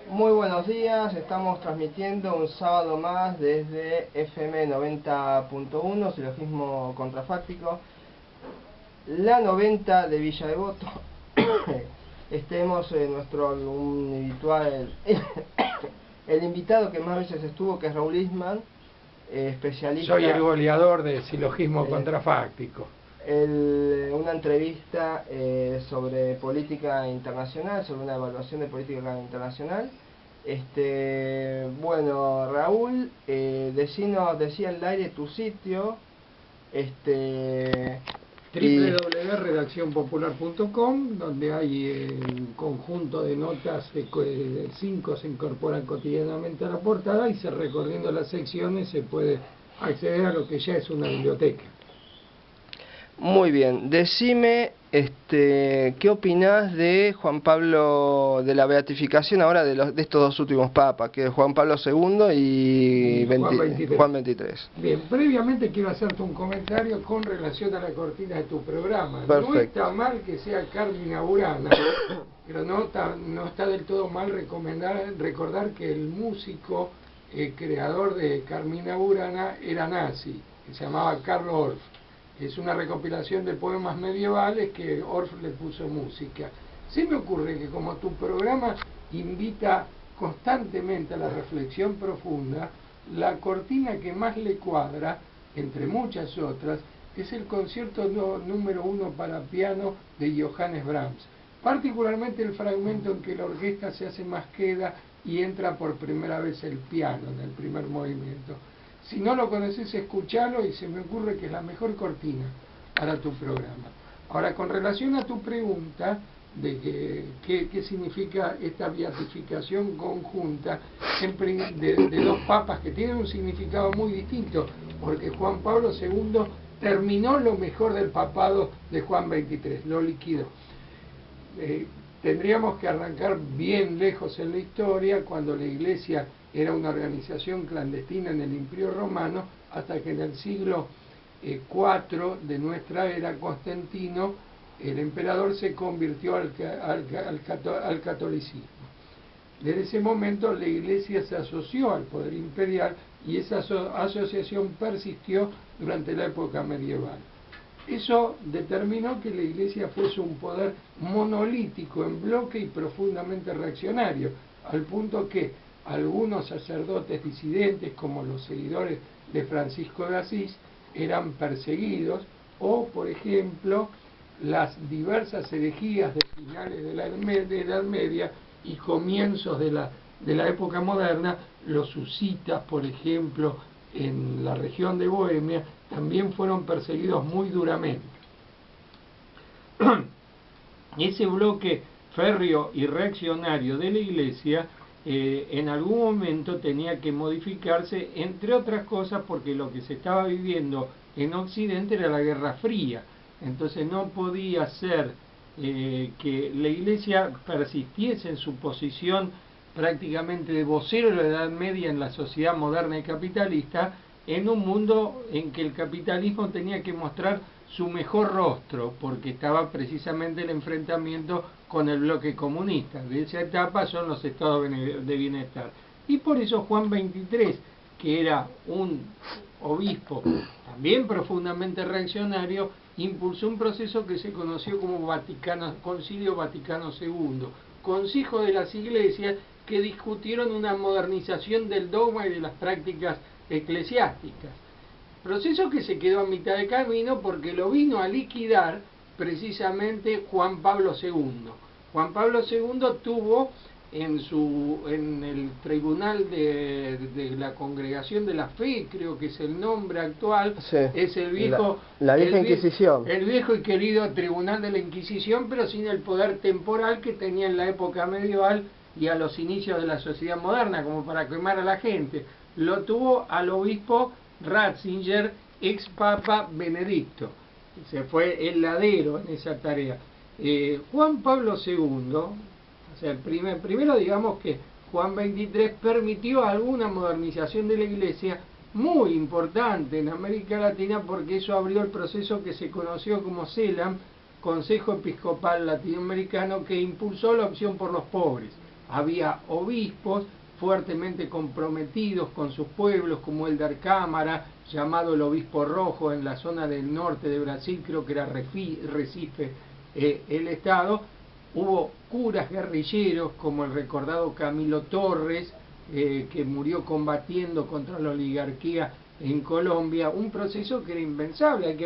Muy buenos días, estamos transmitiendo un sábado más desde FM 90.1, Silogismo Contrafáctico, la 90 de Villa Devoto. Estemos en nuestro habitual, el invitado que más veces estuvo, que es Raúl Isman, especialista. Soy el goleador de Silogismo Contrafáctico. Una entrevista sobre política internacional, sobre una evaluación de política internacional. Bueno, Raúl, decía en el aire tu sitio, www.redaccionpopular.com, donde hay un conjunto de notas, 5 se incorporan cotidianamente a la portada, y recorriendo las secciones se puede acceder a lo que ya es una biblioteca. Muy bien, decime, ¿qué opinás de Juan Pablo, de la beatificación ahora de estos dos últimos papas, que es Juan Pablo II y Juan XXIII? Bien, previamente quiero hacerte un comentario con relación a la cortina de tu programa. Perfecto. No está mal que sea Carmina Burana, pero no está del todo mal recordar que el músico creador de Carmina Burana era nazi, que se llamaba Karl Orff. Es una recopilación de poemas medievales que Orff le puso música. Se me ocurre que como tu programa invita constantemente a la reflexión profunda, la cortina que más le cuadra, entre muchas otras, es el concierto número 1 para piano de Johannes Brahms. Particularmente el fragmento en que la orquesta se hace más queda y entra por primera vez el piano en el primer movimiento. Si no lo conoces, escuchalo, y se me ocurre que es la mejor cortina para tu programa. Ahora, con relación a tu pregunta de qué significa esta beatificación conjunta de dos papas que tienen un significado muy distinto, porque Juan Pablo II terminó lo mejor del papado de Juan XXIII, lo liquidó. Tendríamos que arrancar bien lejos en la historia, cuando la Iglesia era una organización clandestina en el Imperio Romano, hasta que en el siglo IV de nuestra era, Constantino, el emperador, se convirtió al catolicismo. Desde ese momento la Iglesia se asoció al poder imperial, y esa asociación persistió durante la época medieval. Eso determinó que la Iglesia fuese un poder monolítico, en bloque y profundamente reaccionario, al punto que algunos sacerdotes disidentes, como los seguidores de Francisco de Asís, eran perseguidos, o, por ejemplo, las diversas herejías de finales de la Edad Media y comienzos de la época moderna, los husitas, por ejemplo, en la región de Bohemia, también fueron perseguidos muy duramente. Ese bloque férreo y reaccionario de la Iglesia en algún momento tenía que modificarse, entre otras cosas porque lo que se estaba viviendo en Occidente era la Guerra Fría. Entonces no podía ser que la Iglesia persistiese en su posición prácticamente de vocero de la Edad Media en la sociedad moderna y capitalista, en un mundo en que el capitalismo tenía que mostrar su mejor rostro, porque estaba precisamente el enfrentamiento con el bloque comunista. De esa etapa son los estados de bienestar. Y por eso Juan XXIII, que era un obispo también profundamente reaccionario, impulsó un proceso que se conoció como Concilio Vaticano II, Consejo de las Iglesias, que discutieron una modernización del dogma y de las prácticas eclesiásticas. Proceso que se quedó a mitad de camino porque lo vino a liquidar precisamente Juan Pablo II. Juan Pablo II tuvo en el Tribunal de la Congregación de la Fe, creo que es el nombre actual, sí, es el viejo, la vieja Inquisición. El viejo y querido Tribunal de la Inquisición, pero sin el poder temporal que tenía en la época medieval y a los inicios de la sociedad moderna, como para quemar a la gente. Lo tuvo al obispo Ratzinger, ex Papa Benedicto. Se fue el ladero en esa tarea. Juan Pablo II, o sea, primero digamos que Juan XXIII permitió alguna modernización de la Iglesia muy importante en América Latina, porque eso abrió el proceso que se conoció como CELAM, Consejo Episcopal Latinoamericano que impulsó la opción por los pobres. Había obispos fuertemente comprometidos con sus pueblos, como Eldar Cámara, llamado el Obispo Rojo, en la zona del norte de Brasil, creo que era Recife, el estado. Hubo curas guerrilleros, como el recordado Camilo Torres, que murió combatiendo contra la oligarquía en Colombia, un proceso que era impensable.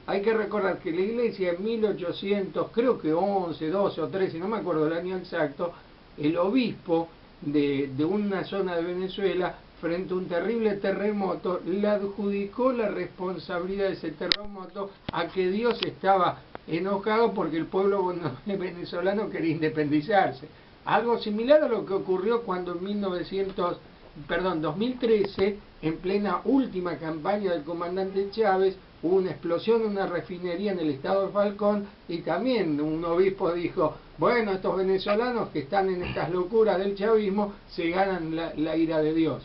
Hay que recordar que la iglesia en 1800, creo que 11, 12 o 13, no me acuerdo el año exacto, el obispo de una zona de Venezuela, frente a un terrible terremoto, le adjudicó la responsabilidad de ese terremoto a que Dios estaba enojado porque el pueblo venezolano quería independizarse. Algo similar a lo que ocurrió cuando en 2013, en plena última campaña del comandante Chávez, hubo una explosión en una refinería en el estado de Falcón y también un obispo dijo, bueno, estos venezolanos que están en estas locuras del chavismo se ganan la ira de Dios.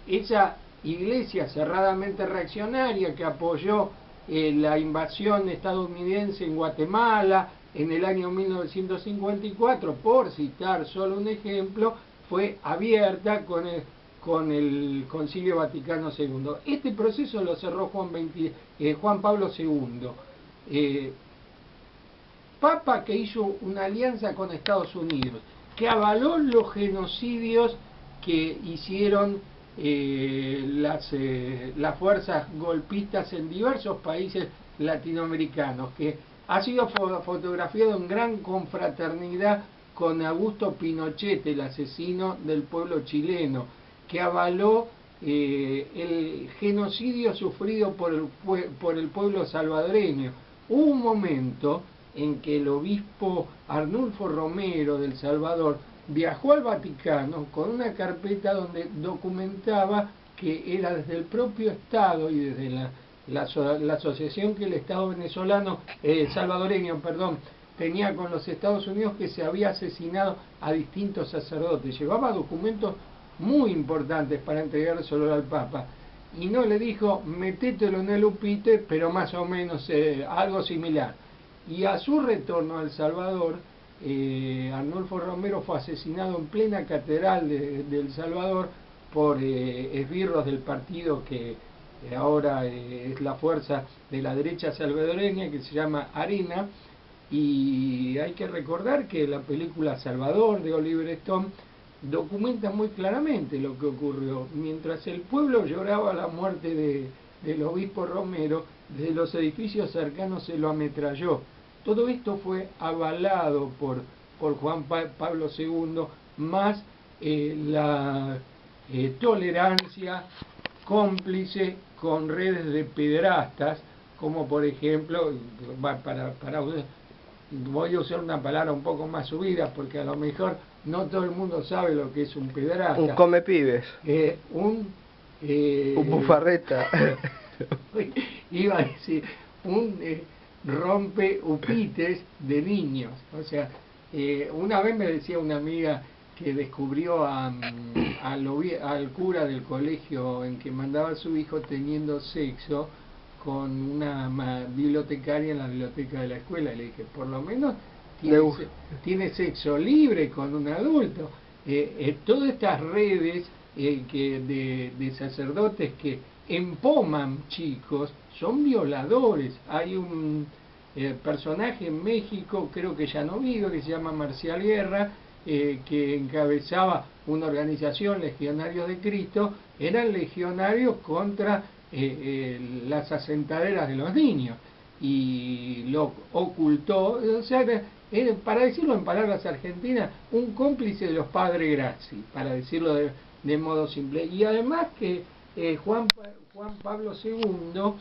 Esa iglesia cerradamente reaccionaria que apoyó la invasión estadounidense en Guatemala en el año 1954, por citar solo un ejemplo, fue abierta con el Concilio Vaticano II. Este proceso lo cerró Juan Pablo II, Papa que hizo una alianza con Estados Unidos, que avaló los genocidios que hicieron las fuerzas golpistas en diversos países latinoamericanos, que ha sido fotografiado en gran confraternidad con Augusto Pinochet, el asesino del pueblo chileno, que avaló el genocidio sufrido por el pueblo salvadoreño. Hubo un momento en que el obispo Arnulfo Romero del Salvador viajó al Vaticano con una carpeta donde documentaba que era desde el propio Estado y desde la asociación que el Estado salvadoreño tenía con los Estados Unidos, que se había asesinado a distintos sacerdotes. Llevaba documentos muy importantes para entregárselos al Papa y no le dijo metételo en el upite, pero más o menos algo similar. Y a su retorno a El Salvador, Arnulfo Romero fue asesinado en plena catedral de El Salvador por esbirros del partido que ahora es la fuerza de la derecha salvadoreña, que se llama Arena. Y hay que recordar que la película Salvador de Oliver Stone documenta muy claramente lo que ocurrió. Mientras el pueblo lloraba la muerte del obispo Romero, desde los edificios cercanos se lo ametralló. Todo esto fue avalado por Juan Pablo II, más la tolerancia cómplice con redes de pederastas, como por ejemplo, voy a usar una palabra un poco más subida, porque a lo mejor no todo el mundo sabe lo que es un pederasta. Un come pibes. Un bufarreta. Iba a decir, un rompe upites de niños. O sea, una vez me decía una amiga que descubrió al cura del colegio en que mandaba a su hijo teniendo sexo con una bibliotecaria en la biblioteca de la escuela. Le dije, por lo menos tiene sexo libre con un adulto. Todas estas redes de sacerdotes que empoman chicos son violadores. Hay un personaje en México, creo que ya no vive, que se llama Marcial Guerra, que encabezaba una organización, Legionarios de Cristo. Eran legionarios contra las asentaderas de los niños, y lo ocultó. O sea, para decirlo en palabras argentinas, un cómplice de los padres Graci, para decirlo de modo simple. Y además que Juan Pablo II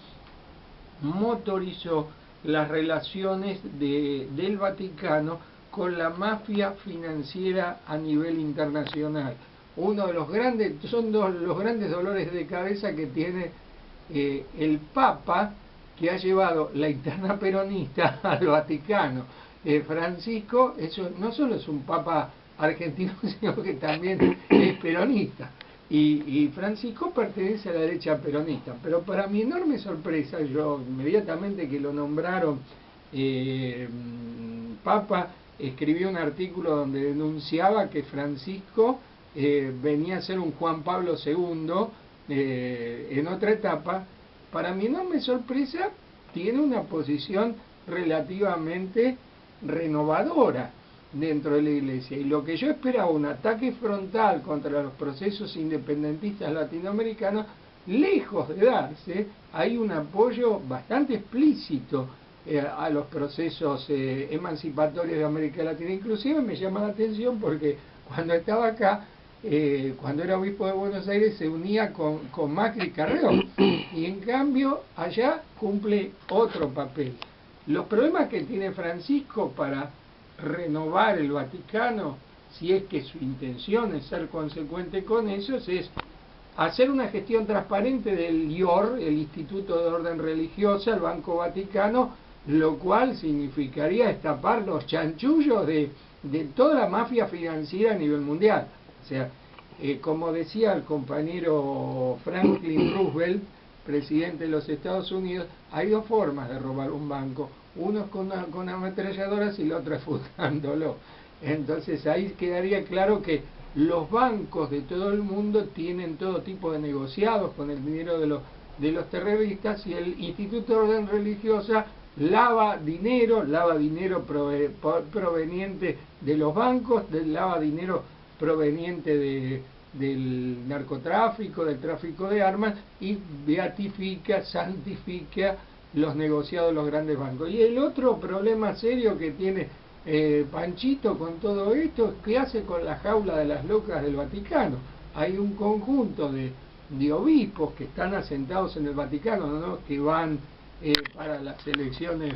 motorizó las relaciones del Vaticano con la mafia financiera a nivel internacional. Uno de los grandes dolores de cabeza que tiene el Papa, que ha llevado la interna peronista al Vaticano. Francisco no solo es un Papa argentino, sino que también es peronista. y Francisco pertenece a la derecha peronista. Pero para mi enorme sorpresa, yo inmediatamente que lo nombraron Papa, escribió un artículo donde denunciaba que Francisco venía a ser un Juan Pablo II en otra etapa. Para mi enorme sorpresa, tiene una posición relativamente renovadora dentro de la Iglesia, y lo que yo esperaba, un ataque frontal contra los procesos independentistas latinoamericanos, lejos de darse, hay un apoyo bastante explícito a los procesos emancipatorios de América Latina. Inclusive me llama la atención porque cuando estaba acá, cuando era obispo de Buenos Aires, se unía con Macri y Carrió, y en cambio allá cumple otro papel. Los problemas que tiene Francisco para renovar el Vaticano, si es que su intención es ser consecuente con eso, es hacer una gestión transparente del IOR, el Instituto de Orden Religiosa, el Banco Vaticano, lo cual significaría destapar los chanchullos de toda la mafia financiera a nivel mundial. O sea, como decía el compañero Franklin Roosevelt, presidente de los Estados Unidos, hay dos formas de robar un banco: uno es con ametralladoras y la otra es futándolo. Entonces ahí quedaría claro que los bancos de todo el mundo tienen todo tipo de negociados con el dinero de los terroristas, y el Instituto de Orden Religiosa lava dinero proveniente de los bancos, lava dinero proveniente del narcotráfico, del tráfico de armas, y beatifica, santifica los negociados de los grandes bancos. Y el otro problema serio que tiene Panchito con todo esto es qué hace con la jaula de las locas del Vaticano. Hay un conjunto de obispos que están asentados en el Vaticano, ¿no?, que van para las elecciones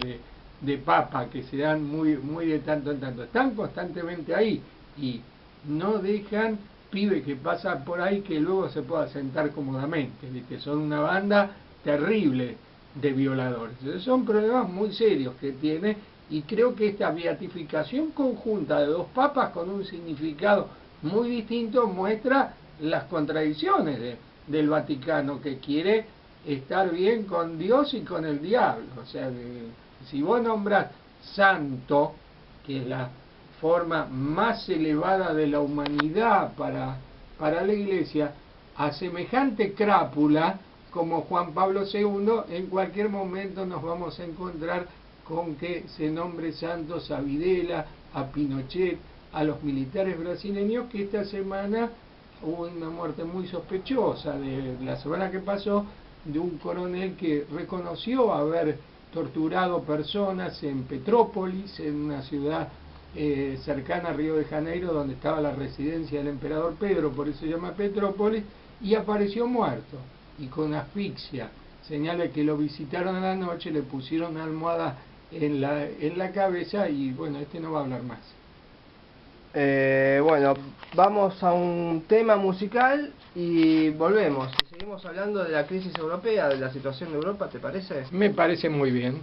de Papa, que se dan muy de tanto en tanto. Están constantemente ahí y no dejan pibe que pasa por ahí que luego se pueda sentar cómodamente, que son una banda terrible de violadores. Entonces son problemas muy serios que tiene, y creo que esta beatificación conjunta de dos papas con un significado muy distinto muestra las contradicciones del Vaticano, que quiere estar bien con Dios y con el diablo. O sea, si vos nombrás santo, que es la forma más elevada de la humanidad para la Iglesia, a semejante crápula como Juan Pablo II, en cualquier momento nos vamos a encontrar con que se nombre santos a Videla, a Pinochet, a los militares brasileños, que esta semana hubo una muerte muy sospechosa, de la semana que pasó, de un coronel que reconoció haber torturado personas en Petrópolis, en una ciudad cercana a Río de Janeiro, donde estaba la residencia del emperador Pedro, por eso se llama Petrópolis, y apareció muerto y con asfixia. Señala que lo visitaron a la noche, le pusieron una almohada en la cabeza, y bueno, no va a hablar más. Bueno, vamos a un tema musical y volvemos. Seguimos hablando de la crisis europea, de la situación de Europa, ¿te parece? Me parece muy bien.